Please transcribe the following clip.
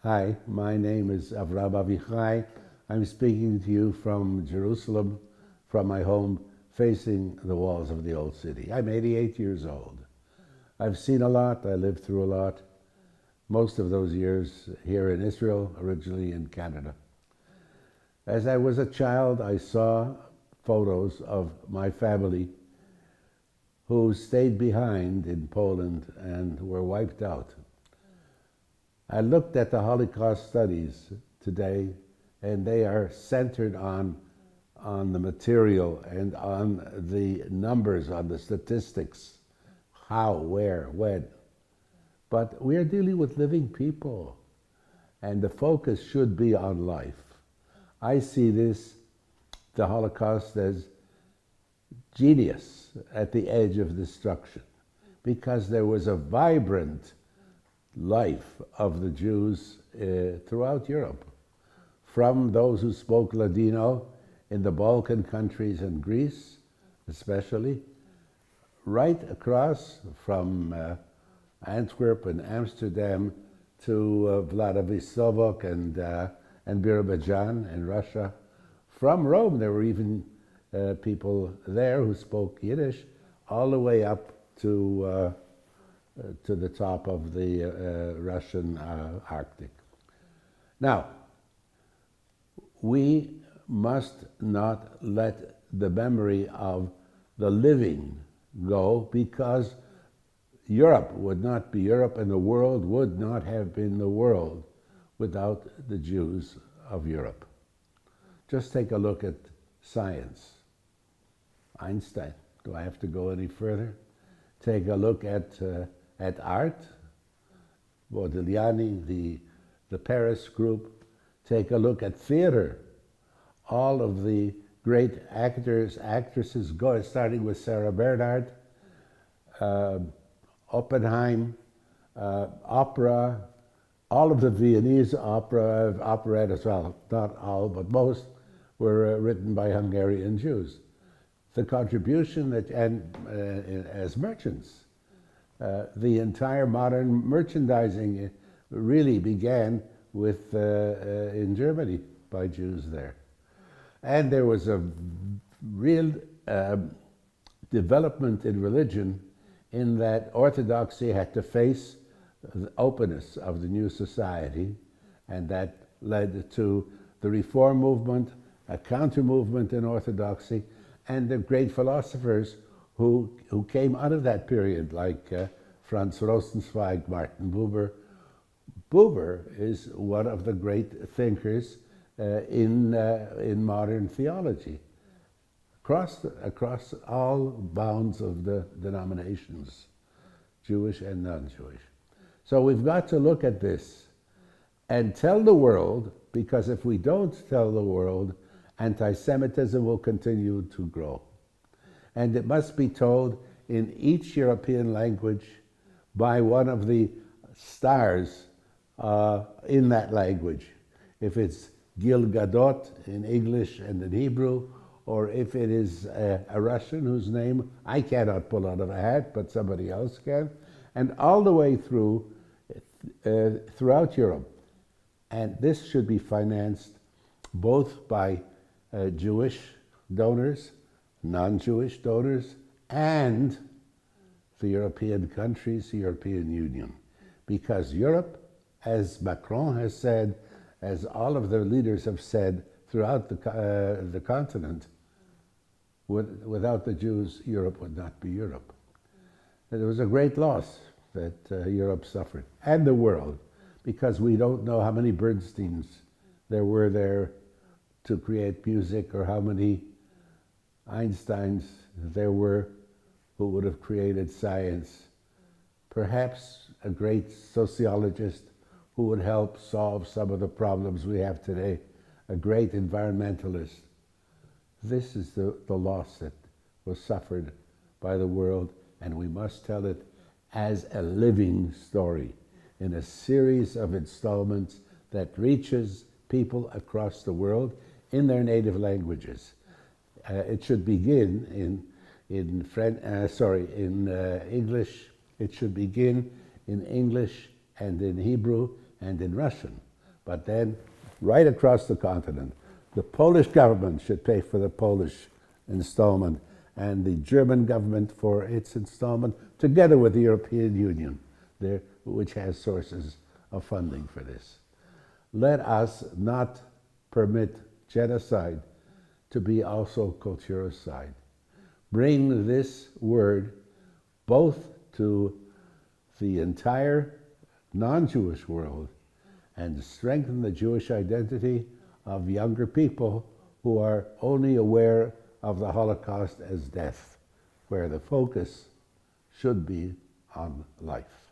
Hi, my name is Avraham Avi-hai. I'm speaking to you from Jerusalem, from my home facing the walls of the old city. I'm 88 years old. I've seen a lot, I lived through a lot, most of those years here in Israel, originally in Canada. As I was a child, I saw photos of my family who stayed behind in Poland and were wiped out. I looked at the Holocaust studies today, and they are centered on the material and on the numbers, on the statistics, how, where, when. But we are dealing with living people, and the focus should be on life. I see the Holocaust, as genius at the edge of destruction, because there was a vibrant life of the Jews throughout Europe, from those who spoke Ladino in the Balkan countries and Greece especially, right across from Antwerp and Amsterdam to Vladivostok and Azerbaijan in Russia. From Rome, there were even people there who spoke Yiddish, all the way up to the top of the Russian Arctic. Now, we must not let the memory of the living go, because Europe would not be Europe, and the world would not have been the world without the Jews of Europe. Just take a look at science. Einstein. Do I have to go any further? Take a look at art, Modigliani, the Paris group. Take a look at theater. All of the great actors, actresses, starting with Sarah Bernhardt, Oppenheim, opera, all of the Viennese operette as well, not all, but most, were written by Hungarian Jews. The contribution as merchants, the entire modern merchandising really began with in Germany by Jews there. And there was a real development in religion, in that Orthodoxy had to face the openness of the new society, and that led to the Reform movement, a counter-movement in Orthodoxy, and the great philosophers who came out of that period, like Franz Rosenzweig, Martin Buber. Buber is one of the great thinkers in modern theology, across all bounds of the denominations, Jewish and non-Jewish. So we've got to look at this and tell the world, because if we don't tell the world, anti-Semitism will continue to grow. And it must be told in each European language by one of the stars in that language. If it's Gil Gadot in English and in Hebrew, or if it is a Russian whose name I cannot pull out of a hat, but somebody else can, and all the way through, throughout Europe. And this should be financed both by Jewish donors, non-Jewish donors, and the European countries, the European Union. Because Europe, as Macron has said, as all of their leaders have said throughout the continent, without the Jews, Europe would not be Europe. And it was a great loss that Europe suffered, and the world, because we don't know how many Bernsteins there were there to create music, or how many Einsteins there were who would have created science. Perhaps a great sociologist who would help solve some of the problems we have today, a great environmentalist. This is the loss that was suffered by the world, and we must tell it as a living story in a series of installments that reaches people across the world in their native languages. It should begin in English. It should begin in English and in Hebrew and in Russian. But then, right across the continent, the Polish government should pay for the Polish installment and the German government for its installment, together with the European Union, which has sources of funding for this. Let us not permit genocide to be also culturicide. Bring this word both to the entire non-Jewish world and strengthen the Jewish identity of younger people who are only aware of the Holocaust as death, where the focus should be on life.